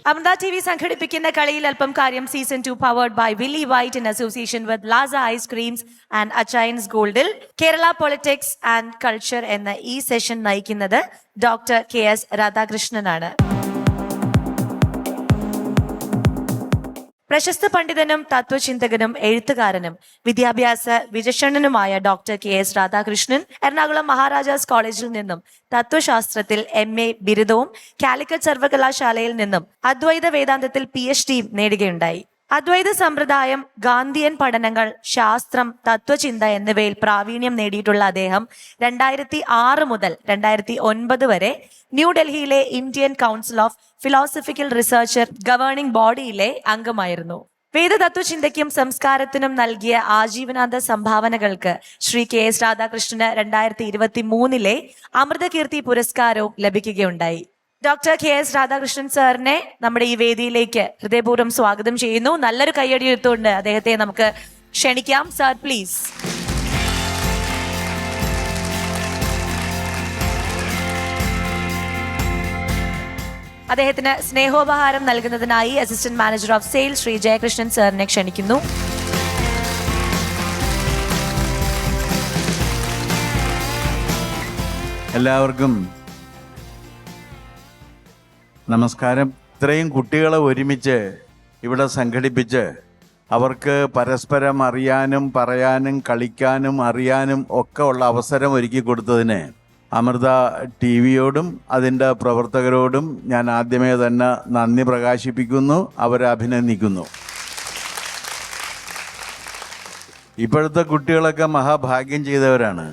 Amrita TV സംഘടിപ്പിക്കുന്ന കളിയിൽ അല്പം കാര്യം season 2 powered by Willy White in association with Lasa ice creams and Achayans ഗോൾഡിൽ കേരള പൊളിറ്റിക്സ് ആൻഡ് കൾച്ചർ എന്ന ഈ സെഷൻ നയിക്കുന്നത് ഡോക്ടർ KS രാധാകൃഷ്ണനാണ്. പ്രശസ്ത പണ്ഡിതനും തത്വചിന്തകനും എഴുത്തുകാരനും വിദ്യാഭ്യാസ വിചക്ഷണനുമായ ഡോക്ടർ KS രാധാകൃഷ്ണൻ എറണാകുളം മഹാരാജാസ് കോളേജിൽ നിന്നും തത്വശാസ്ത്രത്തിൽ MA ബിരുദവും കാലിക്കറ്റ് സർവകലാശാലയിൽ നിന്നും അദ്വൈത വേദാന്തത്തിൽ PhD നേടുകയുണ്ടായി. അദ്വൈത സമ്പ്രദായം, ഗാന്ധിയൻ പഠനങ്ങൾ, ശാസ്ത്രം, തത്വചിന്ത എന്നിവയിൽ പ്രാവീണ്യം നേടിയിട്ടുള്ള അദ്ദേഹം 2006 മുതൽ 2009 വരെ ന്യൂഡൽഹിയിലെ Indian council of philosophical research governing ബോഡിയിലെ അംഗമായിരുന്നു. വേദതത്വചിന്തയ്ക്കും സംസ്കാരത്തിനും നൽകിയ ആജീവനാന്ത സംഭാവനകൾക്ക് ശ്രീ KS രാധാകൃഷ്ണന് 2023 അമൃതകീർത്തി പുരസ്കാരവും ലഭിക്കുകയുണ്ടായി. ഡോക്ടർ KS രാധാകൃഷ്ണൻ സാറിനെ നമ്മുടെ ഈ വേദിയിലേക്ക് ഹൃദയപൂർവ്വം സ്വാഗതം ചെയ്യുന്നു. നല്ലൊരു കയ്യടി എടുത്തുകൊണ്ട് അദ്ദേഹത്തെ നമുക്ക് ക്ഷണിക്കാം. Sir please. അദ്ദേഹത്തിന് സ്നേഹോപഹാരം നൽകുന്നതിനായി assistant manager of sales Shri Jayakrishnan സാറിനെ ക്ഷണിക്കുന്നു. എല്ലാവർക്കും നമസ്കാരം. ഇത്രയും കുട്ടികളെ ഒരുമിച്ച് ഇവിടെ സംഘടിപ്പിച്ച് അവർക്ക് പരസ്പരം അറിയാനും പറയാനും കളിക്കാനും അറിയാനും ഒക്കെ ഉള്ള അവസരം ഒരുക്കി കൊടുത്തതിന് അമൃത TVയോടും അതിൻ്റെ പ്രവർത്തകരോടും ഞാൻ ആദ്യമേ തന്നെ നന്ദി പ്രകാശിപ്പിക്കുന്നു, അവരെ അഭിനന്ദിക്കുന്നു. ഇപ്പോഴത്തെ കുട്ടികളൊക്കെ മഹാഭാഗ്യം ചെയ്തവരാണ്.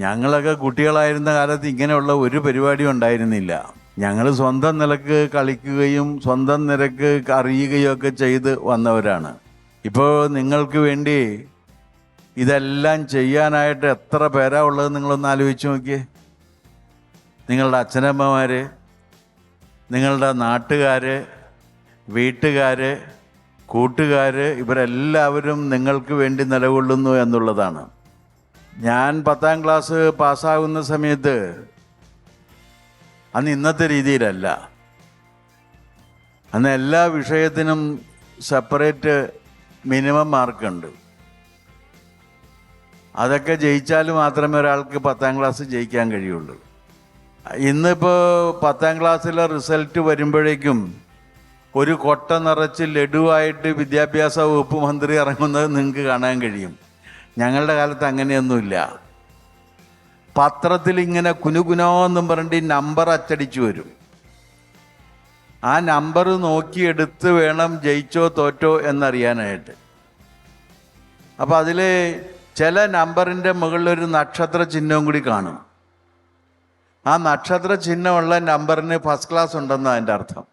ഞങ്ങളൊക്കെ കുട്ടികളായിരുന്ന കാലത്ത് ഇങ്ങനെയുള്ള ഒരു പരിപാടിയും ഉണ്ടായിരുന്നില്ല. ഞങ്ങൾ സ്വന്തം നിലക്ക് കളിക്കുകയും സ്വന്തം നിരക്ക് അറിയുകയും ഒക്കെ ചെയ്ത് വന്നവരാണ്. ഇപ്പോൾ നിങ്ങൾക്ക് വേണ്ടി ഇതെല്ലാം ചെയ്യാനായിട്ട് എത്ര പേരാ ഉള്ളത് നിങ്ങളൊന്ന് ആലോചിച്ച് നോക്കിയേ. നിങ്ങളുടെ അച്ഛനമ്മമാർ, നിങ്ങളുടെ നാട്ടുകാർ, വീട്ടുകാർ, കൂട്ടുകാർ, ഇവരെല്ലാവരും നിങ്ങൾക്ക് വേണ്ടി നിലകൊള്ളുന്നു എന്നുള്ളതാണ്. ഞാൻ 10ാം ക്ലാസ് പാസ്സാകുന്ന സമയത്ത് അന്ന് ഇന്നത്തെ രീതിയിലല്ല. അന്ന് എല്ലാ വിഷയത്തിനും സെപ്പറേറ്റ് മിനിമം മാർക്കുണ്ട്. അതൊക്കെ ജയിച്ചാൽ മാത്രമേ ഒരാൾക്ക് 10ാം ക്ലാസ് ജയിക്കാൻ കഴിയുള്ളൂ. ഇന്നിപ്പോൾ 10ാം ക്ലാസ്സിലെ റിസൾട്ട് വരുമ്പോഴേക്കും ഒരു കൊട്ട നിറച്ച് ലഡുവായിട്ട് വിദ്യാഭ്യാസ വകുപ്പ് മന്ത്രി ഇറങ്ങുന്നത് നിങ്ങൾക്ക് കാണാൻ കഴിയും. ഞങ്ങളുടെ കാലത്ത് അങ്ങനെയൊന്നുമില്ല. പത്രത്തിൽ ഇങ്ങനെ കുനുകുനോന്നും പറഞ്ഞിട്ട് നമ്പർ അച്ചടിച്ചു വരും. ആ നമ്പർ നോക്കിയെടുത്ത് വേണം ജയിച്ചോ തോറ്റോ എന്നറിയാനായിട്ട്. അപ്പം അതിൽ ചില നമ്പറിൻ്റെ മുകളിലൊരു നക്ഷത്ര ചിഹ്നവും കൂടി കാണും. ആ നക്ഷത്ര ചിഹ്നമുള്ള നമ്പറിന് ഫസ്റ്റ് ക്ലാസ് ഉണ്ടെന്നാണ് അതിൻ്റെ അർത്ഥം.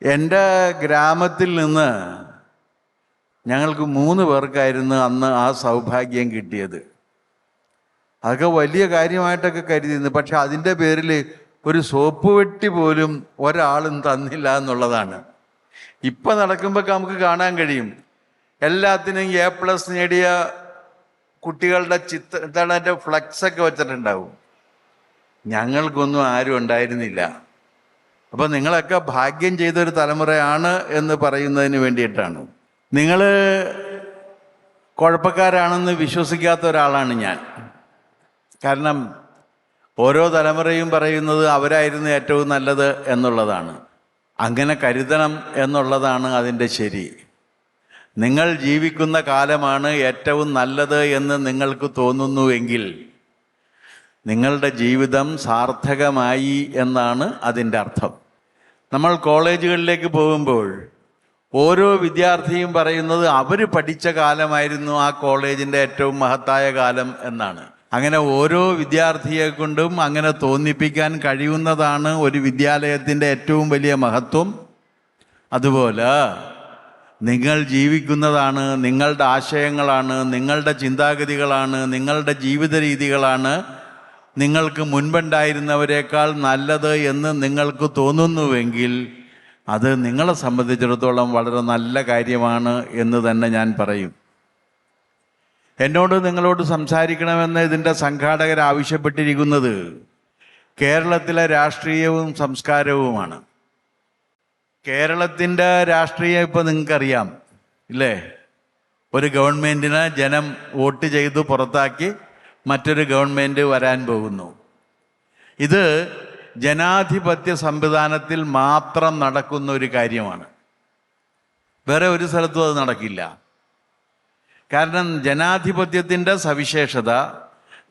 എൻ്റെ ഗ്രാമത്തിൽ നിന്ന് ഞങ്ങൾക്ക് 3 പേർക്കായിരുന്നു അന്ന് ആ സൗഭാഗ്യം കിട്ടിയത്. അതൊക്കെ വലിയ കാര്യമായിട്ടൊക്കെ കരുതിയിരുന്നു. പക്ഷെ അതിൻ്റെ പേരിൽ ഒരു സോപ്പ് വെട്ടി പോലും ഒരാളും തന്നില്ല എന്നുള്ളതാണ്. ഇപ്പം നടക്കുമ്പോൾ നമുക്ക് കാണാൻ കഴിയും. എല്ലാത്തിനും A+ നേടിയ കുട്ടികളുടെ ചിത്രത്തിൻ്റെ ഫ്ലക്സൊക്കെ വെച്ചിട്ടുണ്ടാവും. ഞങ്ങൾക്കൊന്നും ആരും ഉണ്ടായിരുന്നില്ല. അപ്പോൾ നിങ്ങളൊക്കെ ഭാഗ്യം ചെയ്തൊരു തലമുറയാണ് എന്ന് പറയുന്നതിന് വേണ്ടിയിട്ടാണ്. നിങ്ങൾ കുഴപ്പക്കാരാണെന്ന് വിശ്വസിക്കാത്ത ഒരാളാണ് ഞാൻ. കാരണം ഓരോ തലമുറയും പറയുന്നത് അവരായിരുന്നു ഏറ്റവും നല്ലത് എന്നുള്ളതാണ്. അങ്ങനെ കരുതണം എന്നുള്ളതാണ് അതിൻ്റെ ശരി. നിങ്ങൾ ജീവിക്കുന്ന കാലമാണ് ഏറ്റവും നല്ലത് എന്ന് നിങ്ങൾക്ക് തോന്നുന്നുവെങ്കിൽ നിങ്ങളുടെ ജീവിതം സാർത്ഥകമായി എന്നാണ് അതിൻ്റെ അർത്ഥം. നമ്മൾ കോളേജുകളിലേക്ക് പോകുമ്പോൾ ഓരോ വിദ്യാർത്ഥിയും പറയുന്നത് അവർ പഠിച്ച കാലമായിരുന്നു ആ കോളേജിൻ്റെ ഏറ്റവും മഹത്തായ കാലം എന്നാണ്. അങ്ങനെ ഓരോ വിദ്യാർത്ഥിയെ കൊണ്ടും അങ്ങനെ തോന്നിപ്പിക്കാൻ കഴിയുന്നതാണ് ഒരു വിദ്യാലയത്തിൻ്റെ ഏറ്റവും വലിയ മഹത്വം. അതുപോലെ നിങ്ങൾ ജീവിക്കുന്നതാണ്, നിങ്ങളുടെ ആശയങ്ങളാണ്, നിങ്ങളുടെ ചിന്താഗതികളാണ്, നിങ്ങളുടെ ജീവിത രീതികളാണ് നിങ്ങൾക്ക് മുൻപുണ്ടായിരുന്നവരെക്കാൾ നല്ലത് എന്ന് നിങ്ങൾക്ക് തോന്നുന്നുവെങ്കിൽ അത് നിങ്ങളെ സംബന്ധിച്ചിടത്തോളം വളരെ നല്ല കാര്യമാണ് എന്ന് തന്നെ ഞാൻ പറയും. എന്നോട് നിങ്ങളോട് സംസാരിക്കണമെന്ന് ഇതിൻ്റെ സംഘാടകർ ആവശ്യപ്പെട്ടിരിക്കുന്നത് കേരളത്തിലെ രാഷ്ട്രീയവും സംസ്കാരവുമാണ്. കേരളത്തിൻ്റെ രാഷ്ട്രീയം ഇപ്പോൾ നിങ്ങൾക്കറിയാം ഇല്ലേ? ഒരു ഗവൺമെൻറ്റിനെ ജനം വോട്ട് ചെയ്ത് പുറത്താക്കി മറ്റൊരു ഗവൺമെൻറ് വരാൻ പോകുന്നു. ഇത് ജനാധിപത്യ സംവിധാനത്തിൽ മാത്രം നടക്കുന്ന ഒരു കാര്യമാണ്. വേറെ ഒരു സ്ഥലത്തും അത് നടക്കില്ല. കാരണം ജനാധിപത്യത്തിൻ്റെ സവിശേഷത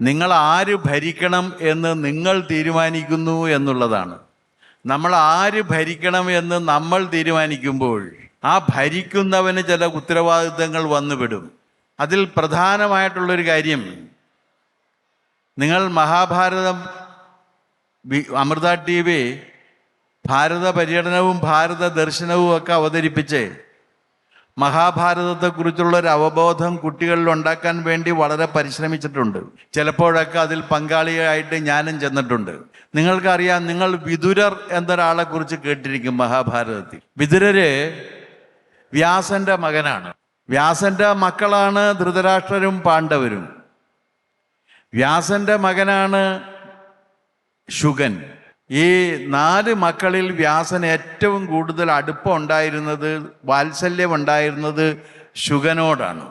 നിങ്ങൾ ആര് ഭരിക്കണം എന്ന് നിങ്ങൾ തീരുമാനിക്കുന്നു എന്നുള്ളതാണ്. നമ്മൾ ആര് ഭരിക്കണം എന്ന് നമ്മൾ തീരുമാനിക്കുമ്പോൾ ആ ഭരിക്കുന്നവന് ചില ഉത്തരവാദിത്തങ്ങൾ വന്നുവിടും. അതിൽ പ്രധാനമായിട്ടുള്ളൊരു കാര്യം, നിങ്ങൾ മഹാഭാരതം അമൃത TV ഭാരത പര്യടനവും ഭാരത ദർശനവും ഒക്കെ അവതരിപ്പിച്ച് മഹാഭാരതത്തെക്കുറിച്ചുള്ളൊരു അവബോധം കുട്ടികളിൽ ഉണ്ടാക്കാൻ വേണ്ടി വളരെ പരിശ്രമിച്ചിട്ടുണ്ട്. ചിലപ്പോഴൊക്കെ അതിൽ പങ്കാളിയായിട്ട് ഞാനും ചെന്നിട്ടുണ്ട്. നിങ്ങൾക്കറിയാം, നിങ്ങൾ വിതുരർ എന്നൊരാളെ കുറിച്ച് കേട്ടിരിക്കും മഹാഭാരതത്തിൽ. വിതുരര് വ്യാസന്റെ മകനാണ്. വ്യാസന്റെ മക്കളാണ് ധൃതരാഷ്ട്രരും പാണ്ഡവരും. വ്യാസന്റെ മകനാണ് ശുഗൻ. ഈ 4 മക്കളിൽ വ്യാസന് ഏറ്റവും കൂടുതൽ അടുപ്പം ഉണ്ടായിരുന്നത്, വാത്സല്യം ഉണ്ടായിരുന്നത് ശുഗനോടാണ്.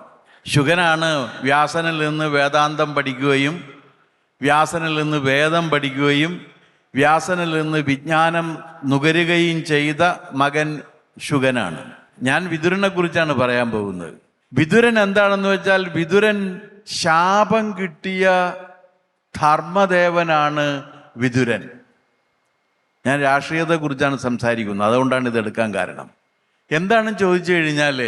ശുഗനാണ് വ്യാസനിൽ നിന്ന് വേദാന്തം പഠിക്കുകയും വ്യാസനിൽ നിന്ന് വേദം പഠിക്കുകയും വ്യാസനിൽ നിന്ന് വിജ്ഞാനം നുകരുകയും ചെയ്ത മകൻ ശുഗനാണ്. ഞാൻ വിതുരനെ കുറിച്ചാണ് പറയാൻ പോകുന്നത്. വിതുരൻ എന്താണെന്ന് വെച്ചാൽ, വിതുരൻ ശാപം കിട്ടിയ ധർമ്മദേവനാണ് വിതുരൻ. ഞാൻ രാഷ്ട്രീയത്തെക്കുറിച്ചാണ് സംസാരിക്കുന്നത്, അതുകൊണ്ടാണ് ഇതെടുക്കാൻ കാരണം. എന്താണെന്ന് ചോദിച്ചു കഴിഞ്ഞാൽ,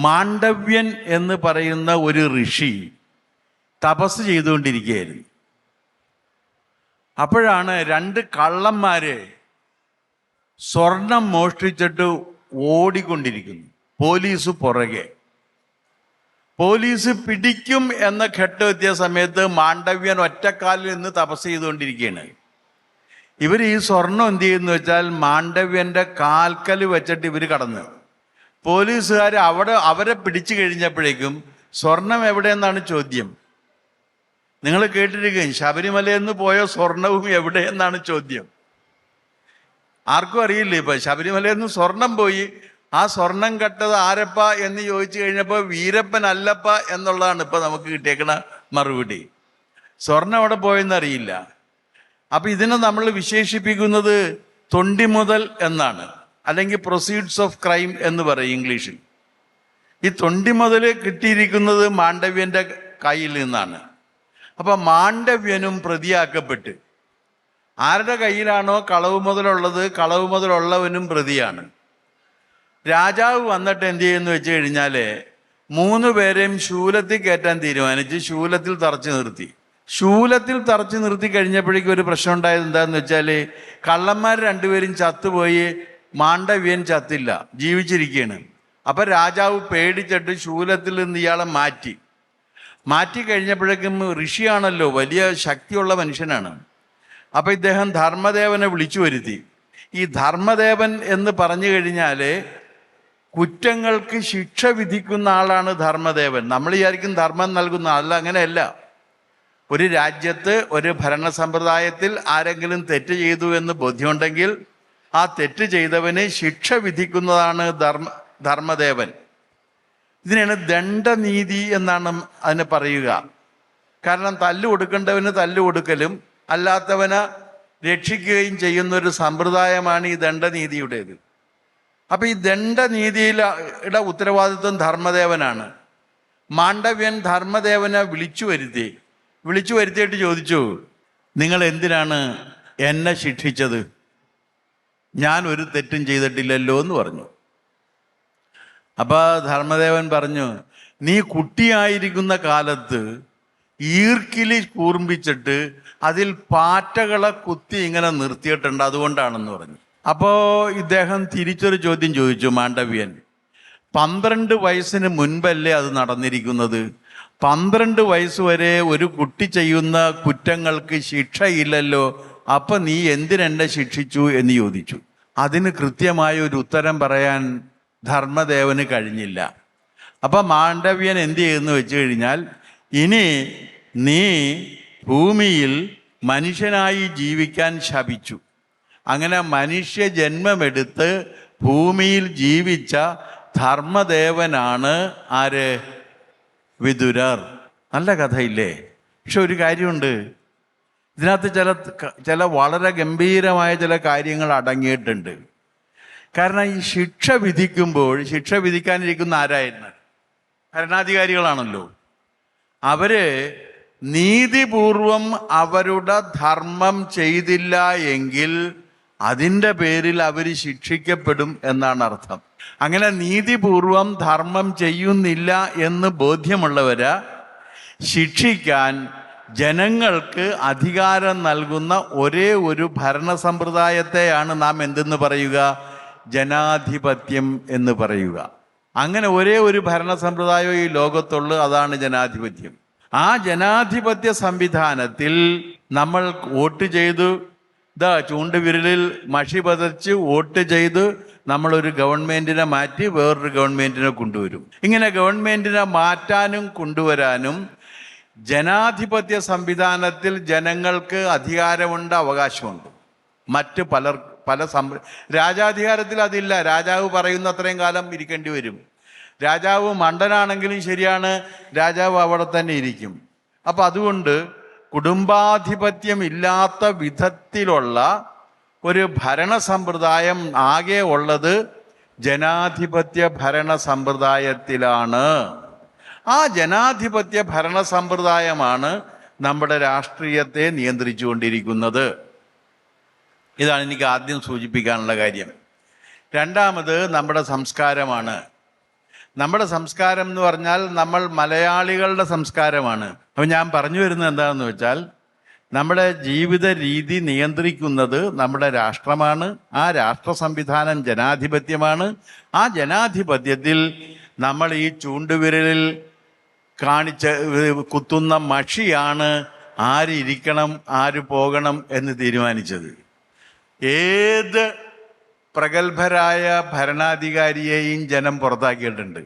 മാണ്ഡവ്യൻ എന്ന് പറയുന്ന ഒരു ഋഷി തപസ് ചെയ്തുകൊണ്ടിരിക്കുകയായിരുന്നു. അപ്പോഴാണ് 2 കള്ളന്മാര് സ്വർണം മോഷ്ടിച്ചിട്ട് ഓടിക്കൊണ്ടിരിക്കുന്നു. പോലീസ് പുറകെ. പോലീസ് പിടിക്കും എന്ന ഘട്ടമെത്തിയ സമയത്ത് മാണ്ഡവ്യൻ ഒറ്റക്കാലിൽ നിന്ന് തപസ് ചെയ്തുകൊണ്ടിരിക്കുകയാണ്. ഇവർ ഈ സ്വർണം എന്ത് ചെയ്യുന്നു വെച്ചാൽ മാണ്ഡവ്യൻ്റെ കാൽക്കൽ വെച്ചിട്ട് ഇവർ കടന്നു. പോലീസുകാർ അവരെ പിടിച്ചു കഴിഞ്ഞപ്പോഴേക്കും സ്വർണം എവിടെയെന്നാണ് ചോദ്യം. നിങ്ങൾ കേട്ടിരിക്കും, ശബരിമലയിൽ നിന്ന് പോയ സ്വർണവും എവിടെയെന്നാണ് ചോദ്യം. ആർക്കും അറിയില്ല. ഇപ്പം ശബരിമലയിൽ നിന്ന് സ്വർണം പോയി, ആ സ്വർണം കട്ടത് ആരപ്പ എന്ന് ചോദിച്ചു കഴിഞ്ഞപ്പോൾ വീരപ്പൻ അല്ലപ്പ എന്നുള്ളതാണ് ഇപ്പം നമുക്ക് കിട്ടിയേക്കണ മറുപടി. സ്വർണം അവിടെ പോയെന്നറിയില്ല. അപ്പം ഇതിനെ നമ്മൾ വിശേഷിപ്പിക്കുന്നത് തൊണ്ടിമുതൽ എന്നാണ്, അല്ലെങ്കിൽ പ്രൊസീഡ്സ് ഓഫ് ക്രൈം എന്ന് പറയും ഇംഗ്ലീഷിൽ. ഈ തൊണ്ടിമുതൽ കിട്ടിയിരിക്കുന്നത് മാണ്ഡവ്യൻ്റെ കയ്യിൽ നിന്നാണ്. അപ്പം മാണ്ഡവ്യനും പ്രതിയാക്കപ്പെട്ട്, ആരുടെ കയ്യിലാണോ കളവ് മുതലുള്ളത്, കളവ് മുതലുള്ളവനും പ്രതിയാണ്. രാജാവ് വന്നിട്ട് എന്ത് ചെയ്യുന്നു വെച്ച് കഴിഞ്ഞാൽ 3 പേരെയും ശൂലത്തിൽ കയറ്റാൻ തീരുമാനിച്ച് ശൂലത്തിൽ തറച്ചു നിർത്തി. ശൂലത്തിൽ തറച്ചു നിർത്തി കഴിഞ്ഞപ്പോഴേക്കും ഒരു പ്രശ്നം ഉണ്ടായത് എന്താണെന്ന് വെച്ചാൽ, കള്ളന്മാർ 2 പേരും ചത്തുപോയി, മാണ്ഡവ്യൻ ചത്തില്ല, ജീവിച്ചിരിക്കുകയാണ്. അപ്പം രാജാവ് പേടിച്ചിട്ട് ശൂലത്തിൽ നിന്ന് ഇയാളെ മാറ്റി കഴിഞ്ഞപ്പോഴേക്കും ഋഷിയാണല്ലോ, വലിയ ശക്തിയുള്ള മനുഷ്യനാണ്. അപ്പം ഇദ്ദേഹം ധർമ്മദേവനെ വിളിച്ചു വരുത്തി. ഈ ധർമ്മദേവൻ എന്ന് പറഞ്ഞു കഴിഞ്ഞാൽ കുറ്റങ്ങൾക്ക് ശിക്ഷ വിധിക്കുന്ന ആളാണ് ധർമ്മദേവൻ. നമ്മൾ വിചാരിക്കും ധർമ്മം നൽകുന്ന ആളല്ല, അങ്ങനെയല്ല. ഒരു രാജ്യത്ത് ഒരു ഭരണ സമ്പ്രദായത്തിൽ ആരെങ്കിലും തെറ്റ് ചെയ്തു എന്ന് ബോധ്യമുണ്ടെങ്കിൽ ആ തെറ്റ് ചെയ്തവന് ശിക്ഷ വിധിക്കുന്നതാണ് ധർമ്മദേവൻ. ഇതിനാണ് ദണ്ഡനീതി എന്നാണ് അതിന് പറയുക. കാരണം തല്ലു കൊടുക്കേണ്ടവന് തല്ലു കൊടുക്കലും അല്ലാത്തവനെ രക്ഷിക്കുകയും ചെയ്യുന്നൊരു സമ്പ്രദായമാണ് ഈ ദണ്ഡനീതിയുടേത്. അപ്പം ഈ ദണ്ഡനീതിയുടെ ഉത്തരവാദിത്വം ധർമ്മദേവനാണ്. മാണ്ഡവ്യൻ ധർമ്മദേവനെ വിളിച്ചു വരുത്തിയിട്ട് ചോദിച്ചു, നിങ്ങൾ എന്തിനാണ് എന്നെ ശിക്ഷിച്ചത്? ഞാൻ ഒരു തെറ്റും ചെയ്തിട്ടില്ലല്ലോ എന്ന് പറഞ്ഞു. അപ്പോൾ ധർമ്മദേവൻ പറഞ്ഞു, നീ കുട്ടിയായിരിക്കുന്ന കാലത്ത് ഈർക്കിലി കൂർമ്പിച്ചിട്ട് അതിൽ പാറ്റകളെ കുത്തി ഇങ്ങനെ നിർത്തിയിട്ടുണ്ട്, അതുകൊണ്ടാണെന്ന് പറഞ്ഞു. അപ്പോൾ ഇദ്ദേഹം തിരിച്ചൊരു ചോദ്യം ചോദിച്ചു. മാണ്ഡവ്യൻ, 12 വയസ്സിന് മുൻപല്ലേ അത് നടന്നിരിക്കുന്നത്? 12 വയസ്സ് വരെ ഒരു കുട്ടി ചെയ്യുന്ന കുറ്റങ്ങൾക്ക് ശിക്ഷയില്ലല്ലോ, അപ്പം നീ എന്തിനെന്നെ ശിക്ഷിച്ചു എന്ന് ചോദിച്ചു. അതിന് കൃത്യമായ ഒരു ഉത്തരം പറയാൻ ധർമ്മദേവന് കഴിഞ്ഞില്ല. അപ്പം മാണ്ഡവ്യൻ എന്ത് ചെയ്യുന്നു വെച്ച് കഴിഞ്ഞാൽ, ഇനി നീ ഭൂമിയിൽ മനുഷ്യനായി ജീവിക്കാൻ ശപിച്ചു. അങ്ങനെ മനുഷ്യ ജന്മമെടുത്ത് ഭൂമിയിൽ ജീവിച്ച ധർമ്മദേവനാണ് ആര്? വിതുരർ. നല്ല കഥയില്ലേ? പക്ഷെ ഒരു കാര്യമുണ്ട്, ഇതിനകത്ത് ചില വളരെ ഗംഭീരമായ ചില കാര്യങ്ങൾ അടങ്ങിയിട്ടുണ്ട്. കാരണം ഈ ശിക്ഷ വിധിക്കുമ്പോൾ, ശിക്ഷ വിധിക്കാനിരിക്കുന്ന ആരായിരുന്നു? ഭരണാധികാരികളാണല്ലോ. അവര് നീതിപൂർവം അവരുടെ ധർമ്മം ചെയ്തില്ല എങ്കിൽ അതിൻ്റെ പേരിൽ അവർ ശിക്ഷിക്കപ്പെടും എന്നാണ് അർത്ഥം. അങ്ങനെ നീതിപൂർവം ധർമ്മം ചെയ്യുന്നില്ല എന്ന് ബോധ്യമുള്ളവരെ ശിക്ഷിക്കാൻ ജനങ്ങൾക്ക് അധികാരം നൽകുന്ന ഒരേ ഒരു ഭരണ സമ്പ്രദായത്തെയാണ് നാം എന്തെന്ന് പറയുക? ജനാധിപത്യം എന്ന് പറയുക. അങ്ങനെ ഒരേ ഒരു ഭരണ സമ്പ്രദായം ഈ ലോകത്തുള്ളൂ, അതാണ് ജനാധിപത്യം. ആ ജനാധിപത്യ സംവിധാനത്തിൽ നമ്മൾ വോട്ട് ചെയ്തു, ചൂണ്ടുവിരലിൽ മഷി പതച്ച് വോട്ട് ചെയ്ത് നമ്മളൊരു ഗവൺമെന്റിനെ മാറ്റി വേറൊരു ഗവൺമെന്റിനെ കൊണ്ടുവരും. ഇങ്ങനെ ഗവൺമെന്റിനെ മാറ്റാനും കൊണ്ടുവരാനും ജനാധിപത്യ സംവിധാനത്തിൽ ജനങ്ങൾക്ക് അധികാരമുണ്ട്, അവകാശമുണ്ട്. മറ്റ് രാജാധികാരത്തിൽ അതില്ല. രാജാവ് പറയുന്ന അത്രയും കാലം ഇരിക്കേണ്ടി വരും. രാജാവ് മണ്ടനാണെങ്കിലും ശരിയാണ്, രാജാവ് അവിടെ തന്നെ ഇരിക്കും. അപ്പം അതുകൊണ്ട് കുടുംബാധിപത്യം ഇല്ലാത്ത വിധത്തിലുള്ള ഒരു ഭരണ സമ്പ്രദായം ആകെ ഉള്ളത് ജനാധിപത്യ ഭരണ സമ്പ്രദായത്തിലാണ്. ആ ജനാധിപത്യ ഭരണ സമ്പ്രദായമാണ് നമ്മുടെ രാഷ്ട്രീയത്തെ നിയന്ത്രിച്ചുകൊണ്ടിരിക്കുന്നത്. ഇതാണ് എനിക്ക് ആദ്യം സൂചിപ്പിക്കാനുള്ള കാര്യം. രണ്ടാമത് നമ്മുടെ സംസ്കാരമാണ്. നമ്മുടെ സംസ്കാരം എന്ന് പറഞ്ഞാൽ നമ്മൾ മലയാളികളുടെ സംസ്കാരമാണ്. അപ്പം ഞാൻ പറഞ്ഞു വരുന്നത് എന്താണെന്ന് വെച്ചാൽ, നമ്മുടെ ജീവിത രീതി നിയന്ത്രിക്കുന്നത് നമ്മുടെ രാഷ്ട്രമാണ്. ആ രാഷ്ട്ര സംവിധാനം ജനാധിപത്യമാണ്. ആ ജനാധിപത്യത്തിൽ നമ്മൾ ഈ ചൂണ്ടുവിരലിൽ കുത്തുന്ന മഷിയാണ് ആര് ഇരിക്കണം ആര് പോകണം എന്ന് തീരുമാനിച്ചത്. ഏത് പ്രഗത്ഭരായ ഭരണാധികാരിയെയും ജനം പുറത്താക്കിയിട്ടുണ്ട്.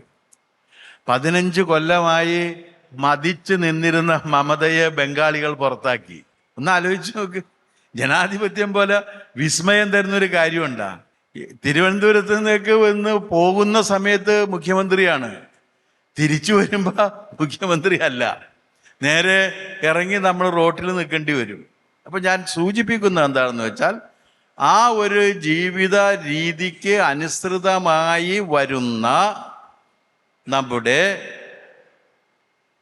15 കൊല്ലമായി മതിച്ചു നിന്നിരുന്ന മമതയെ ബംഗാളികൾ പുറത്താക്കി. ഒന്ന് ആലോചിച്ച് നോക്ക്. ജനാധിപത്യം പോലെ വിസ്മയം തരുന്നൊരു കാര്യമുണ്ടാ? തിരുവനന്തപുരത്ത് നിന്നൊക്കെ വന്ന് പോകുന്ന സമയത്ത് മുഖ്യമന്ത്രിയാണ്, തിരിച്ചു വരുമ്പോൾ മുഖ്യമന്ത്രി അല്ല. നേരെ ഇറങ്ങി നമ്മൾ റോട്ടിൽ നിൽക്കേണ്ടി വരും. അപ്പം ഞാൻ സൂചിപ്പിക്കുന്നത് എന്താണെന്ന് വെച്ചാൽ, ആ ഒരു ജീവിത രീതിക്ക് അനുസൃതമായി വരുന്ന നമ്മുടെ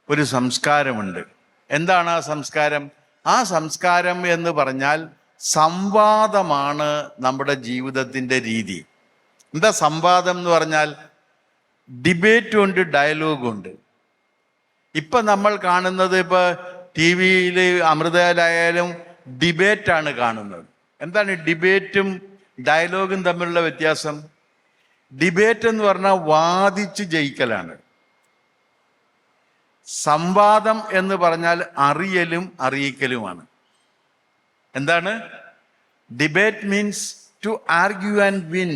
ഒരു സംസ്കാരമുണ്ട്. എന്താണ് ആ സംസ്കാരം? ആ സംസ്കാരം എന്ന് പറഞ്ഞാൽ സംവാദമാണ് നമ്മുടെ ജീവിതത്തിൻ്റെ രീതി. എന്താ സംവാദം എന്ന് പറഞ്ഞാൽ? ഡിബേറ്റും ഉണ്ട്, ഡയലോഗും ഉണ്ട്. ഇപ്പം നമ്മൾ കാണുന്നത്, ഇപ്പോൾ ടി വിയിൽ അമൃതയിലായാലും ഡിബേറ്റാണ് കാണുന്നത്. എന്താണ് ഡിബേറ്റും ഡയലോഗും തമ്മിലുള്ള വ്യത്യാസം? ഡിബേറ്റ് എന്ന് പറഞ്ഞാൽ വാദിച്ച് ജയിക്കലാണ്. സംവാദം എന്ന് പറഞ്ഞാൽ അറിയലും അറിയിക്കലുമാണ്. എന്താണ് debate? Means to argue and win,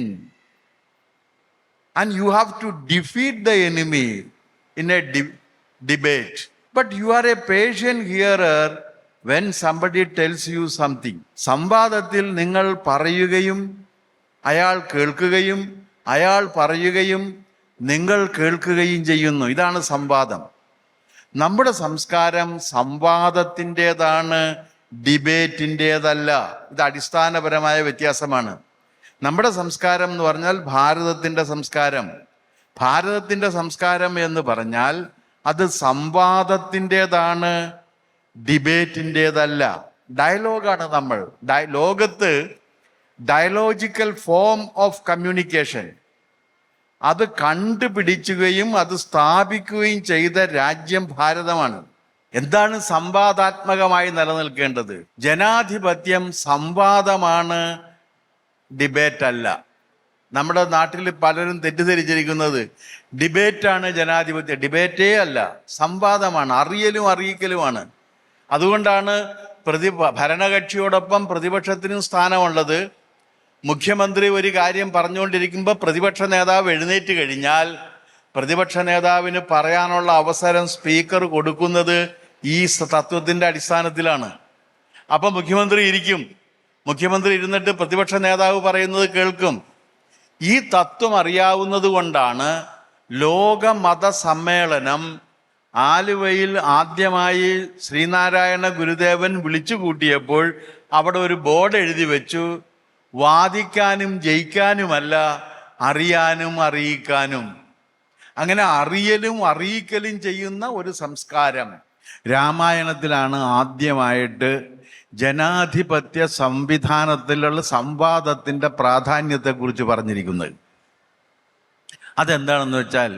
and you have to defeat the enemy in a debate. But you are a patient hearer when somebody tells you something. സംവാദത്തിൽ നിങ്ങൾ പറയുകയും അയാൾ കേൾക്കുകയും അയാൾ പറയുകയും നിങ്ങൾ കേൾക്കുകയും ചെയ്യുന്നു. ഇതാണ് സംവാദം. നമ്മുടെ സംസ്കാരം സംവാദത്തിൻ്റെതാണ്, ഡിബേറ്റിൻ്റെതല്ല. ഇത് അടിസ്ഥാനപരമായ വ്യത്യാസമാണ്. നമ്മുടെ സംസ്കാരം എന്ന് പറഞ്ഞാൽ ഭാരതത്തിൻ്റെ സംസ്കാരം. ഭാരതത്തിൻ്റെ സംസ്കാരം എന്ന് പറഞ്ഞാൽ അത് സംവാദത്തിൻ്റെതാണ്, ഡിബേറ്റിൻ്റെതല്ല. ഡയലോഗാണ് നമ്മൾ. ലോകത്ത് ഡയലോജിക്കൽ ഫോം ഓഫ് കമ്മ്യൂണിക്കേഷൻ അത് കണ്ടുപിടിക്കുകയും അത് സ്ഥാപിക്കുകയും ചെയ്ത രാജ്യം ഭാരതമാണ്. എന്താണ് സംവാദാത്മകമായി നിലനിൽക്കേണ്ടത്? ജനാധിപത്യം സംവാദമാണ്, ഡിബേറ്റ് അല്ല. നമ്മുടെ നാട്ടിൽ പലരും തെറ്റിദ്ധരിച്ചിരിക്കുന്നത് ഡിബേറ്റാണ് ജനാധിപത്യം. ഡിബേറ്റേ അല്ല, സംവാദമാണ്, അറിയലും അറിയിക്കലുമാണ്. അതുകൊണ്ടാണ് ഭരണകക്ഷിയോടൊപ്പം പ്രതിപക്ഷത്തിനും സ്ഥാനമുള്ളത്. മുഖ്യമന്ത്രി ഒരു കാര്യം പറഞ്ഞുകൊണ്ടിരിക്കുമ്പോൾ പ്രതിപക്ഷ നേതാവ് എഴുന്നേറ്റ് കഴിഞ്ഞാൽ പ്രതിപക്ഷ നേതാവിന് പറയാനുള്ള അവസരം സ്പീക്കർ കൊടുക്കുന്നത് ഈ തത്വത്തിൻ്റെ അടിസ്ഥാനത്തിലാണ്. അപ്പം മുഖ്യമന്ത്രി ഇരിക്കും. മുഖ്യമന്ത്രി ഇരുന്നിട്ട് പ്രതിപക്ഷ നേതാവ് പറയുന്നത് കേൾക്കും. ഈ തത്വം അറിയാവുന്നത് കൊണ്ടാണ് ലോക മത സമ്മേളനം ആലുവയിൽ ആദ്യമായി ശ്രീനാരായണ ഗുരുദേവൻ വിളിച്ചു കൂട്ടിയപ്പോൾ അവിടെ ഒരു ബോർഡ് എഴുതി വെച്ചു, വാദിക്കാനും ജയിക്കാനുമല്ല, അറിയാനും അറിയിക്കാനും. അങ്ങനെ അറിയലും അറിയിക്കലും ചെയ്യുന്ന ഒരു സംസ്കാരം രാമായണത്തിലാണ് ആദ്യമായിട്ട് ജനാധിപത്യ സംവിധാനത്തിലുള്ള സംവാദത്തിൻ്റെ പ്രാധാന്യത്തെക്കുറിച്ച് പറഞ്ഞിരിക്കുന്നത്. അതെന്താണെന്ന് വെച്ചാൽ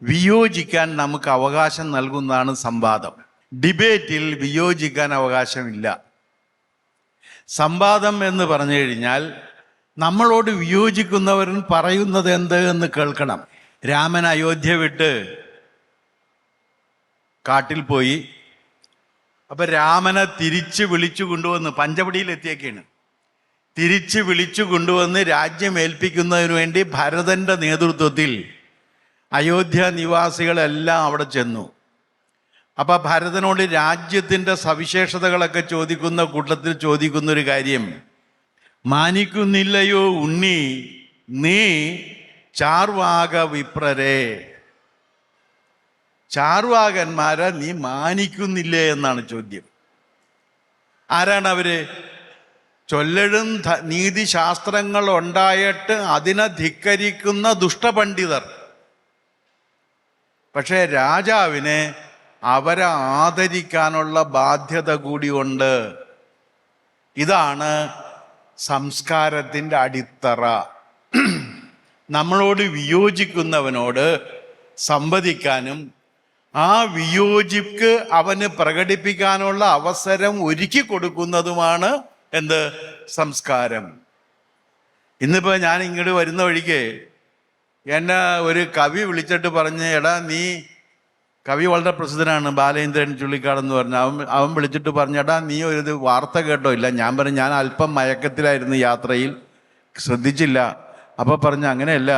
വിയോജിക്കാൻ നമുക്ക് അവകാശം നൽകുന്നതാണ് സംവാദം. ഡിബേറ്റിൽ വിയോജിക്കാൻ അവകാശമില്ല. സംവാദം എന്ന് പറഞ്ഞു കഴിഞ്ഞാൽ നമ്മളോട് വിയോജിക്കുന്നവരൻ പറയുന്നത് എന്ത് എന്ന് കേൾക്കണം. രാമൻ അയോധ്യ വിട്ട് കാട്ടിൽ പോയി. അപ്പൊ രാമനെ തിരിച്ച് വിളിച്ചു കൊണ്ടുവന്ന് പഞ്ചവടിയിൽ എത്തിയൊക്കെയാണ്. തിരിച്ച് വിളിച്ചു കൊണ്ടുവന്ന് രാജ്യം ഏൽപ്പിക്കുന്നതിന് വേണ്ടി ഭരതന്റെ നേതൃത്വത്തിൽ അയോധ്യ നിവാസികളെല്ലാം അവിടെ ചെന്നു. അപ്പൊ ഭരതനോട് രാജ്യത്തിന്റെ സവിശേഷതകളൊക്കെ ചോദിക്കുന്ന കൂട്ടത്തിൽ ചോദിക്കുന്നൊരു കാര്യം, മാനിക്കുന്നില്ലയോ ഉണ്ണി നീ ചാർവാക വിപ്രരെ, ചാർവാകന്മാരെ നീ മാനിക്കുന്നില്ലേ എന്നാണ് ചോദ്യം. ആരാണ് അവര്? ചൊല്ലഴും നീതിശാസ്ത്രങ്ങൾ ഉണ്ടായിട്ട് അതിനെ ധിക്കരിക്കുന്ന ദുഷ്ടപണ്ഡിതർ. പക്ഷേ രാജാവിന് അവരെ ആദരിക്കാനുള്ള ബാധ്യത കൂടിയുണ്ട്. ഇതാണ് സംസ്കാരത്തിൻ്റെ അടിത്തറ. നമ്മളോട് വിയോജിക്കുന്നവനോട് സംവദിക്കാനും ആ വിയോജിപ്പ് അവന് പ്രകടിപ്പിക്കാനുള്ള അവസരം ഒരുക്കി കൊടുക്കുന്നതുമാണ് എന്ത്? സംസ്കാരം. ഇന്നിപ്പോൾ ഞാൻ ഇങ്ങോട്ട് വരുന്ന വഴിക്ക് എന്നെ ഒരു കവി വിളിച്ചിട്ട് പറഞ്ഞ്, എടാ നീ, കവി വളരെ പ്രസിദ്ധനാണ്, ബാലേന്ദ്രൻ ചുള്ളിക്കാടെന്ന് പറഞ്ഞ, അവൻ വിളിച്ചിട്ട് പറഞ്ഞു, എടാ നീ ഒരു വാർത്ത കേട്ടോ? ഇല്ല. ഞാൻ പറഞ്ഞു, ഞാൻ അല്പം മയക്കത്തിലായിരുന്നു, യാത്രയിൽ ശ്രദ്ധിച്ചില്ല. അപ്പോൾ പറഞ്ഞു, അങ്ങനെയല്ല,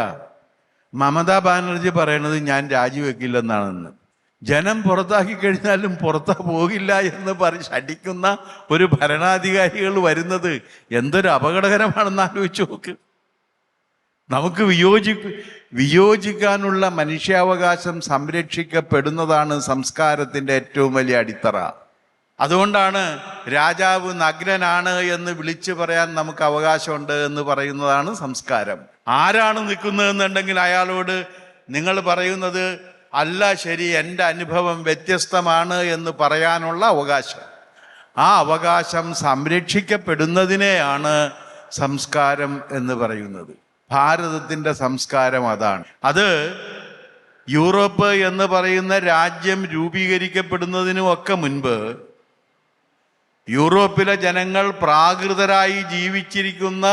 മമതാ ബാനർജി പറയണത് ഞാൻ രാജിവെക്കില്ലെന്നാണെന്ന്. ജനം പുറത്താക്കി കഴിഞ്ഞാലും പുറത്താ പോകില്ല എന്ന് പറഞ്ഞ് ശഠിക്കുന്ന ഒരു ഭരണാധികാരികൾ വരുന്നത് എന്തൊരു അപകടകരമാണെന്ന് ആലോചിച്ച് നോക്ക്. നമുക്ക് വിയോജിക്കാനുള്ള മനുഷ്യാവകാശം സംരക്ഷിക്കപ്പെടുന്നതാണ് സംസ്കാരത്തിൻ്റെ ഏറ്റവും വലിയ അടിത്തറ. അതുകൊണ്ടാണ് രാജാവ് നഗ്നനാണ് എന്ന് വിളിച്ചു പറയാൻ നമുക്ക് അവകാശമുണ്ട് എന്ന് പറയുന്നതാണ് സംസ്കാരം. ആരാണ് നിൽക്കുന്നതെന്നുണ്ടെങ്കിൽ അയാളോട് നിങ്ങൾ പറയുന്നത് അല്ല ശരി, എൻ്റെ അനുഭവം വ്യത്യസ്തമാണ് എന്ന് പറയാനുള്ള അവകാശം. ആ അവകാശം സംരക്ഷിക്കപ്പെടുന്നതിനെയാണ് സംസ്കാരം എന്ന് പറയുന്നത്. ഭാരതത്തിൻ്റെ സംസ്കാരം അതാണ്. അത് യൂറോപ്പ് എന്ന് പറയുന്ന രാജ്യം രൂപീകരിക്കപ്പെടുന്നതിനും ഒക്കെ മുൻപ് യൂറോപ്പിലെ ജനങ്ങൾ പ്രാകൃതരായി ജീവിച്ചിരിക്കുന്ന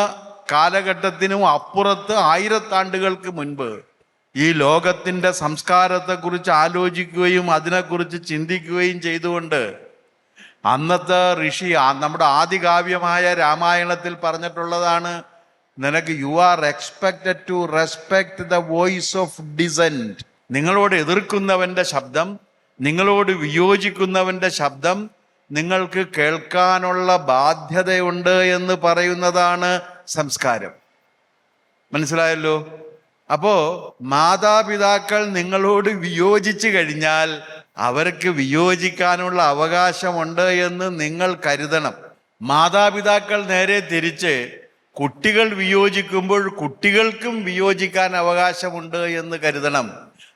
കാലഘട്ടത്തിനും അപ്പുറത്ത് 1000 ആണ്ടുകൾക്ക് മുൻപ് ഈ ലോകത്തിൻ്റെ സംസ്കാരത്തെക്കുറിച്ച് ആലോചിക്കുകയും അതിനെക്കുറിച്ച് ചിന്തിക്കുകയും ചെയ്തുകൊണ്ട് അന്നത്തെ ഋഷി, നമ്മുടെ ആദികാവ്യമായ രാമായണത്തിൽ പറഞ്ഞിട്ടുള്ളതാണ്, നിനക്ക് you are expected to respect the voice of dissent. നിങ്ങളോട് എതിർക്കുന്നവൻ്റെ ശബ്ദം, നിങ്ങളോട് വിയോജിക്കുന്നവൻ്റെ ശബ്ദം നിങ്ങൾക്ക് കേൾക്കാനുള്ള ബാധ്യതയുണ്ട് എന്ന് പറയുന്നതാണ് സംസ്കാരം. മനസ്സിലായല്ലോ? അപ്പോ മാതാപിതാക്കൾ നിങ്ങളോട് വിയോജിച്ചു കഴിഞ്ഞാൽ അവർക്ക് വിയോജിക്കാനുള്ള അവകാശമുണ്ട് എന്ന് നിങ്ങൾ കരുതണം. മാതാപിതാക്കൾ നേരെ തിരിച്ച് കുട്ടികൾ വിയോജിക്കുമ്പോൾ കുട്ടികൾക്കും വിയോജിക്കാൻ അവകാശമുണ്ട് എന്ന് കരുതണം.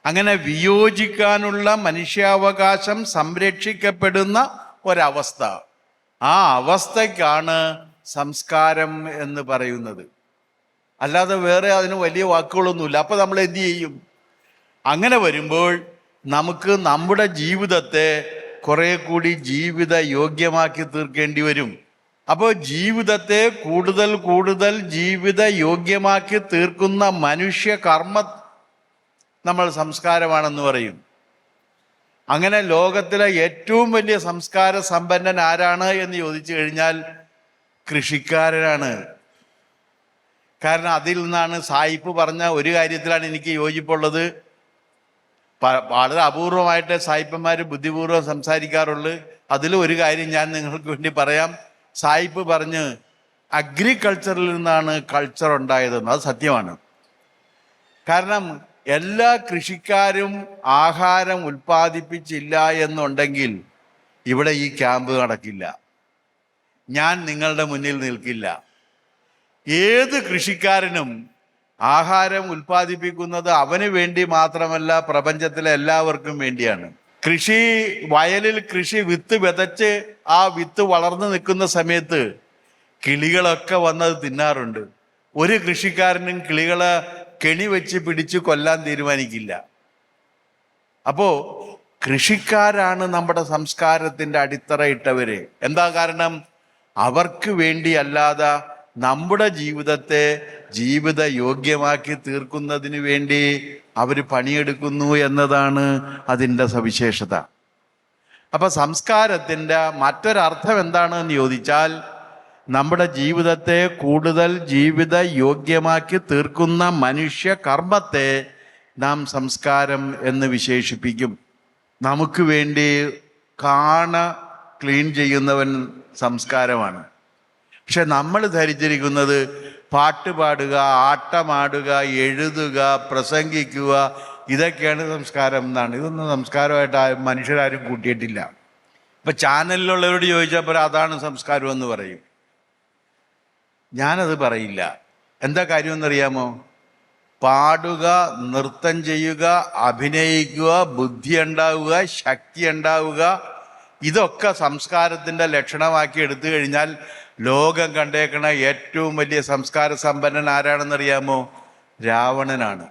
അങ്ങനെ വിയോജിക്കാനുള്ള മനുഷ്യാവകാശം സംരക്ഷിക്കപ്പെടുന്ന ഒരവസ്ഥ, ആ അവസ്ഥയ്ക്കാണ് സംസ്കാരം എന്ന് പറയുന്നത്. അല്ലാതെ വേറെ അതിന് വലിയ വാക്കുകളൊന്നുമില്ല. അപ്പം നമ്മൾ എന്തു ചെയ്യും? അങ്ങനെ വരുമ്പോൾ നമുക്ക് നമ്മുടെ ജീവിതത്തെ കുറെ കൂടി ജീവിത യോഗ്യമാക്കി തീർക്കേണ്ടി വരും. അപ്പോൾ ജീവിതത്തെ കൂടുതൽ കൂടുതൽ ജീവിത യോഗ്യമാക്കി തീർക്കുന്ന മനുഷ്യ കർമ്മ നമ്മൾ സംസ്കാരമാണെന്ന് പറയും. അങ്ങനെ ലോകത്തിലെ ഏറ്റവും വലിയ സംസ്കാര സമ്പന്നൻ ആരാണ് എന്ന് ചോദിച്ചു കഴിഞ്ഞാൽ കൃഷിക്കാരനാണ്. കാരണം അതിൽ നിന്നാണ് സായിപ്പ് പറഞ്ഞ ഒരു കാര്യത്തിലാണ് എനിക്ക് യോജിപ്പുള്ളത്. വളരെ അപൂർവമായിട്ട് സായിപ്പന്മാർ ബുദ്ധിപൂർവ്വം സംസാരിക്കാറുള്ളൂ. അതിൽ ഒരു കാര്യം ഞാൻ നിങ്ങൾക്ക് വേണ്ടി പറയാം. സായിപ്പ് പറഞ്ഞ് അഗ്രികൾച്ചറിൽ നിന്നാണ് കൾച്ചർ ഉണ്ടായതെന്ന്. അത് സത്യമാണ്. കാരണം എല്ലാ കൃഷിക്കാരും ആഹാരം ഉൽപ്പാദിപ്പിച്ചില്ല എന്നുണ്ടെങ്കിൽ ഇവിടെ ഈ ക്യാമ്പ് നടക്കില്ല, ഞാൻ നിങ്ങളുടെ മുന്നിൽ നിൽക്കില്ല. ഏത് കൃഷിക്കാരനും ആഹാരം ഉൽപ്പാദിപ്പിക്കുന്നത് അവന് വേണ്ടി മാത്രമല്ല, പ്രപഞ്ചത്തിലെ എല്ലാവർക്കും വേണ്ടിയാണ്. വയലിൽ കൃഷി വിത്ത് വിതച്ച് ആ വിത്ത് വളർന്നു നിൽക്കുന്ന സമയത്ത് കിളികളൊക്കെ വന്നത് തിന്നാറുണ്ട്. ഒരു കൃഷിക്കാരനും കിളികളെ കെണി വെച്ച് പിടിച്ച് കൊല്ലാൻ തീരുമാനിക്കില്ല. അപ്പോ കൃഷിക്കാരാണ് നമ്മുടെ സംസ്കാരത്തിന്റെ അടിത്തറയിട്ടവര്. എന്താ കാരണം? അവർക്ക് വേണ്ടിയല്ലാതെ നമ്മുടെ ജീവിതത്തെ ജീവിത യോഗ്യമാക്കി തീർക്കുന്നതിന് വേണ്ടി അവർ പണിയെടുക്കുന്നു എന്നതാണ് അതിൻ്റെ സവിശേഷത. അപ്പൊ സംസ്കാരത്തിൻ്റെ മറ്റൊരർത്ഥം എന്താണെന്ന് ചോദിച്ചാൽ, നമ്മുടെ ജീവിതത്തെ കൂടുതൽ ജീവിത യോഗ്യമാക്കി തീർക്കുന്ന മനുഷ്യ കർമ്മത്തെ നാം സംസ്കാരം എന്ന് വിശേഷിപ്പിക്കും. നമുക്ക് വേണ്ടി ക്ലീൻ ചെയ്യുന്നവൻ സംസ്കാരമാണ്. പക്ഷെ നമ്മൾ ധരിച്ചിരിക്കുന്നത് പാട്ട് പാടുക, ആട്ടമാടുക, എഴുതുക, പ്രസംഗിക്കുക, ഇതൊക്കെയാണ് സംസ്കാരം എന്നാണ്. ഇതൊന്നും സംസ്കാരമായിട്ട് മനുഷ്യരാരും കൂട്ടിയിട്ടില്ല. ഇപ്പൊ ചാനലിലുള്ളവരോട് ചോദിച്ചപ്പോൾ അതാണ് സംസ്കാരം എന്ന് പറയും. ഞാനത് പറയില്ല. എന്താ കാര്യമെന്നറിയാമോ? പാടുക, നൃത്തം ചെയ്യുക, അഭിനയിക്കുക, ബുദ്ധി ഉണ്ടാവുക, ശക്തി ഉണ്ടാവുക, ഇതൊക്കെ സംസ്കാരത്തിൻ്റെ ലക്ഷണമാക്കി എടുത്തു കഴിഞ്ഞാൽ ലോകം കണ്ടേക്കണ ഏറ്റവും വലിയ സംസ്കാര സമ്പന്നൻ ആരാണെന്നറിയാമോ? രാവണനാണ്.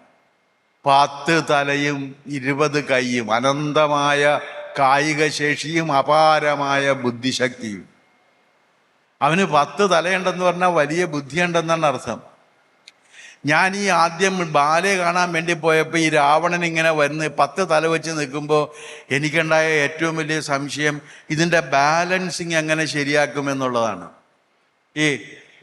10 തലയും 20 കൈയും, അനന്തമായ കായിക ശേഷിയും അപാരമായ ബുദ്ധിശക്തിയും. അവന് 10 തലയുണ്ടെന്ന് പറഞ്ഞാൽ വലിയ ബുദ്ധിയുണ്ടെന്നാണ് അർത്ഥം. ഞാൻ ഈ ആദ്യം ബാലെ കാണാൻ വേണ്ടി പോയപ്പോൾ ഈ രാവണൻ ഇങ്ങനെ വന്ന് 10 തല വെച്ച് നിൽക്കുമ്പോൾ എനിക്കുണ്ടായ ഏറ്റവും വലിയ സംശയം ഇതിൻ്റെ ബാലൻസിങ് എങ്ങനെ ശരിയാക്കുമെന്നുള്ളതാണ്. ഈ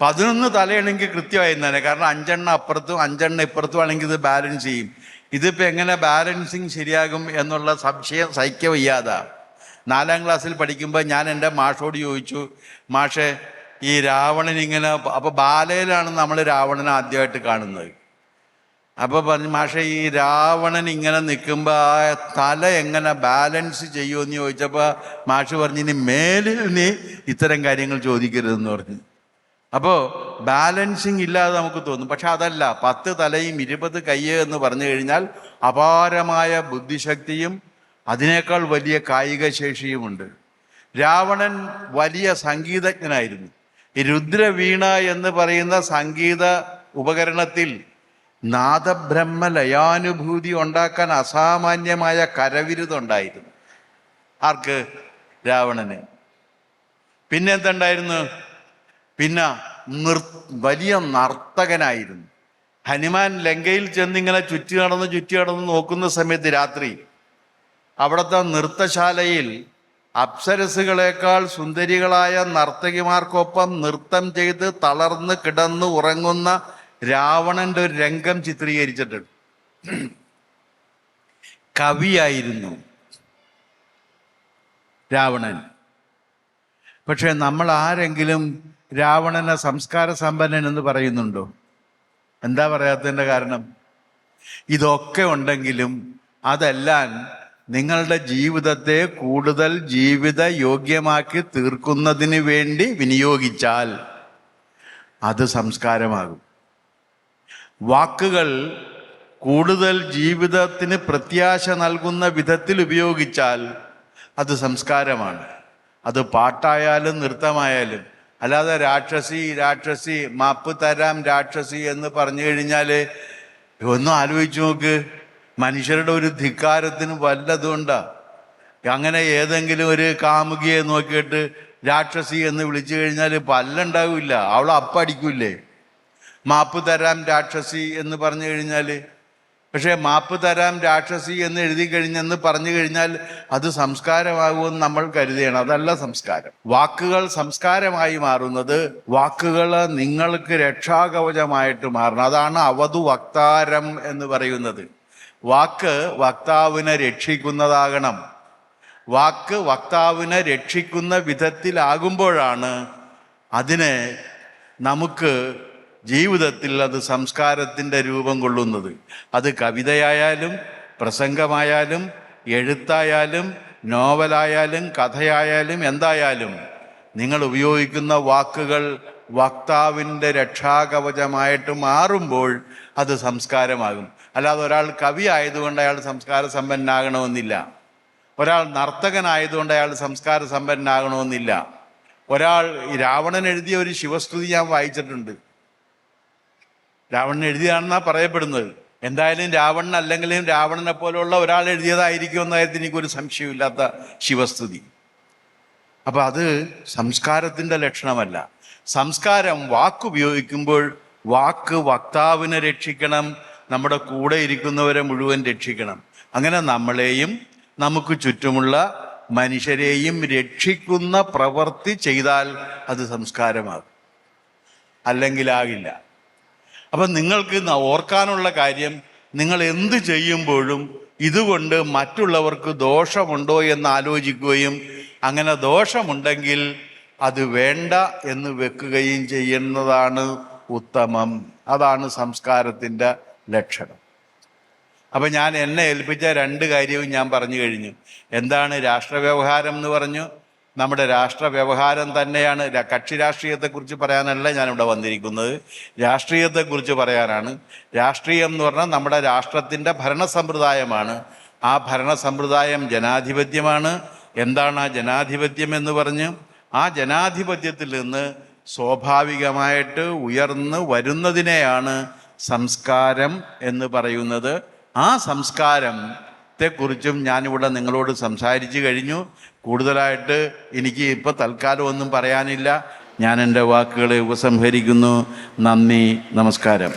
11 തലയാണെങ്കിൽ കൃത്യമായിരുന്നേ, കാരണം 5 അപ്പുറത്തും 5 ഇപ്പുറത്തും ആണെങ്കിൽ ഇത് ബാലൻസ് ചെയ്യും. ഇതിപ്പോൾ എങ്ങനെ ബാലൻസിങ് ശരിയാകും എന്നുള്ള സംശയം സഹിക്ക വയ്യാതാ. 4ാം ക്ലാസ്സിൽ പഠിക്കുമ്പോൾ ഞാൻ എൻ്റെ മാഷോട് ചോദിച്ചു, മാഷെ ഈ രാവണൻ ഇങ്ങനെ, അപ്പോൾ ബാലയിലാണ് നമ്മൾ രാവണനെ ആദ്യമായിട്ട് കാണുന്നത്. അപ്പോൾ പറഞ്ഞു, മാഷെ ഈ രാവണൻ ഇങ്ങനെ നിൽക്കുമ്പോൾ ആ തല എങ്ങനെ ബാലൻസ് ചെയ്യുമെന്ന് ചോദിച്ചപ്പോൾ മാഷ് പറഞ്ഞു, ഇനി മേലിൽ നീ ഇത്തരം കാര്യങ്ങൾ ചോദിക്കരുതെന്ന് പറഞ്ഞു. അപ്പോൾ ബാലൻസിങ് ഇല്ലാതെ നമുക്ക് തോന്നും. പക്ഷെ അതല്ല, 10 തലയും 20 കയ്യ് എന്ന് പറഞ്ഞു കഴിഞ്ഞാൽ അപാരമായ ബുദ്ധിശക്തിയും അതിനേക്കാൾ വലിയ കായിക ശേഷിയുമുണ്ട്. രാവണൻ വലിയ സംഗീതജ്ഞനായിരുന്നു. ഈ രുദ്രവീണ എന്ന് പറയുന്ന സംഗീത ഉപകരണത്തിൽ നാദബ്രഹ്മ ലയാനുഭൂതി ഉണ്ടാക്കാൻ അസാമാന്യമായ കരവിരുതുണ്ടായിരുന്നു. ആർക്ക്? രാവണന്. പിന്നെ എന്തുണ്ടായിരുന്നു? പിന്നെ വലിയ നർത്തകനായിരുന്നു. ഹനുമാൻ ലങ്കയിൽ ചെന്നിങ്ങനെ ചുറ്റി നടന്ന് നോക്കുന്ന സമയത്ത് രാത്രി അവിടുത്തെ നൃത്തശാലയിൽ അപ്സരസുകളെക്കാൾ സുന്ദരികളായ നർത്തകിമാർക്കൊപ്പം നൃത്തം ചെയ്ത് തളർന്ന് കിടന്ന് ഉറങ്ങുന്ന രാവണന്റെ ഒരു രംഗം ചിത്രീകരിച്ചിട്ടുണ്ട്. കവിയായിരുന്നു രാവണൻ. പക്ഷെ നമ്മൾ ആരെങ്കിലും രാവണനെ സംസ്കാര സമ്പന്നൻ എന്ന് പറയുന്നുണ്ടോ? എന്താ പറയാത്തതിൻ്റെ കാരണം? ഇതൊക്കെ ഉണ്ടെങ്കിലും അതെല്ലാം നിങ്ങളുടെ ജീവിതത്തെ കൂടുതൽ ജീവിത യോഗ്യമാക്കി തീർക്കുന്നതിന് വേണ്ടി വിനിയോഗിച്ചാൽ അത് സംസ്കാരമാകും. വാക്കുകൾ കൂടുതൽ ജീവിതത്തിന് പ്രത്യാശ നൽകുന്ന വിധത്തിൽ ഉപയോഗിച്ചാൽ അത് സംസ്കാരമാണ്. അത് പാട്ടായാലും നൃത്തമായാലും. അല്ലാതെ രാക്ഷസി മാപ്പ് തരാം രാക്ഷസി എന്ന് പറഞ്ഞു കഴിഞ്ഞാൽ ഒന്നും ആലോചിച്ച് നോക്ക്, മനുഷ്യരുടെ ഒരു ധിക്കാരത്തിന് വല്ലതുകൊണ്ടാ. അങ്ങനെ ഏതെങ്കിലും ഒരു കാമുകിയെ നോക്കിയിട്ട് രാക്ഷസി എന്ന് വിളിച്ചു കഴിഞ്ഞാൽ പല്ലുണ്ടാവില്ല, അവളെ അപ്പടിക്കൂലേ? മാപ്പ് തരാം രാക്ഷസി എന്ന് പറഞ്ഞു കഴിഞ്ഞാൽ. പക്ഷേ മാപ്പ് തരാം രാക്ഷസി എന്ന് എഴുതി കഴിഞ്ഞെന്ന് പറഞ്ഞു കഴിഞ്ഞാൽ അത് സംസ്കാരമാകുമെന്ന് നമ്മൾ കരുതിയാണ്. അതല്ല സംസ്കാരം. വാക്കുകൾ സംസ്കാരമായി മാറുന്നത് വാക്കുകൾ നിങ്ങൾക്ക് രക്ഷാകവചമായിട്ട് മാറണം. അതാണ് അവധു വക്താരം എന്ന് പറയുന്നത്. വാക്ക് വക്താവിനെ രക്ഷിക്കുന്നതാകണം. വാക്ക് വക്താവിനെ രക്ഷിക്കുന്ന വിധത്തിലാകുമ്പോഴാണ് അതിനെ നമുക്ക് ജീവിതത്തിൽ അത് സംസ്കാരത്തിൻ്റെ രൂപം കൊള്ളുന്നത്. അത് കവിതയായാലും പ്രസംഗമായാലും എഴുത്തായാലും നോവലായാലും കഥയായാലും എന്തായാലും നിങ്ങൾ ഉപയോഗിക്കുന്ന വാക്കുകൾ വക്താവിൻ്റെ രക്ഷാകവചമായിട്ട് മാറുമ്പോൾ അത് സംസ്കാരമാകും. അല്ലാതെ ഒരാൾ കവി ആയതുകൊണ്ട് അയാൾ സംസ്കാര സമ്പന്നനാകണമെന്നില്ല. ഒരാൾ നർത്തകനായതുകൊണ്ട് അയാൾ സംസ്കാര സമ്പന്നനാകണമെന്നില്ല. ഒരാൾ രാവണൻ എഴുതിയ ഒരു ശിവസ്തുതി ഞാൻ വായിച്ചിട്ടുണ്ട്. രാവണൻ എഴുതിയാണെന്നാണ് പറയപ്പെടുന്നത്. എന്തായാലും രാവണൻ അല്ലെങ്കിലും രാവണനെ പോലെയുള്ള ഒരാൾ എഴുതിയതായിരിക്കും എന്ന കാര്യത്തിൽ എനിക്കൊരു സംശയമില്ലാത്ത ശിവസ്തുതി. അപ്പം അത് സംസ്കാരത്തിൻ്റെ ലക്ഷണമല്ല. സംസ്കാരം വാക്കുപയോഗിക്കുമ്പോൾ വാക്ക് വക്താവിനെ രക്ഷിക്കണം, നമ്മുടെ കൂടെ ഇരിക്കുന്നവരെ മുഴുവൻ രക്ഷിക്കണം. അങ്ങനെ നമ്മളെയും നമുക്ക് ചുറ്റുമുള്ള മനുഷ്യരെയും രക്ഷിക്കുന്ന പ്രവൃത്തി ചെയ്താൽ അത് സംസ്കാരമാകും, അല്ലെങ്കിലാകില്ല. അപ്പം നിങ്ങൾക്ക് ഓർക്കാനുള്ള കാര്യം, നിങ്ങൾ എന്ത് ചെയ്യുമ്പോഴും ഇതുകൊണ്ട് മറ്റുള്ളവർക്ക് ദോഷമുണ്ടോ എന്ന് ആലോചിക്കുകയും അങ്ങനെ ദോഷമുണ്ടെങ്കിൽ അത് വേണ്ട എന്ന് വെക്കുകയും ചെയ്യുന്നതാണ് ഉത്തമം. അതാണ് സംസ്കാരത്തിൻ്റെ ലക്ഷണം. അപ്പം ഞാൻ എന്നെ ഏൽപ്പിച്ച 2 കാര്യവും ഞാൻ പറഞ്ഞു കഴിഞ്ഞു. എന്താണ് രാഷ്ട്രവ്യവഹാരം എന്ന് പറഞ്ഞു. നമ്മുടെ രാഷ്ട്രവ്യവഹാരം തന്നെയാണ്. കക്ഷി രാഷ്ട്രീയത്തെക്കുറിച്ച് പറയാനല്ല ഞാനിവിടെ വന്നിരിക്കുന്നത്, രാഷ്ട്രീയത്തെക്കുറിച്ച് പറയാനാണ്. രാഷ്ട്രീയം എന്ന് പറഞ്ഞാൽ നമ്മുടെ രാഷ്ട്രത്തിൻ്റെ ഭരണ സമ്പ്രദായമാണ്. ആ ഭരണ സമ്പ്രദായം ജനാധിപത്യമാണ്. എന്താണ് ആ ജനാധിപത്യം എന്ന് പറഞ്ഞ് ആ ജനാധിപത്യത്തിൽ നിന്ന് സ്വാഭാവികമായിട്ട് ഉയർന്നു വരുന്നതിനെയാണ് സംസ്കാരം എന്ന് പറയുന്നത്. ആ സംസ്കാരത്തെക്കുറിച്ചും ഞാനിവിടെ നിങ്ങളോട് സംസാരിച്ചു കഴിഞ്ഞു. കൂടുതലായിട്ട് എനിക്ക് ഇപ്പോൾ തൽക്കാലം ഒന്നും പറയാനില്ല. ഞാൻ എൻ്റെ വാക്കുകളെ ഉപസംഹരിക്കുന്നു. നന്ദി, നമസ്കാരം.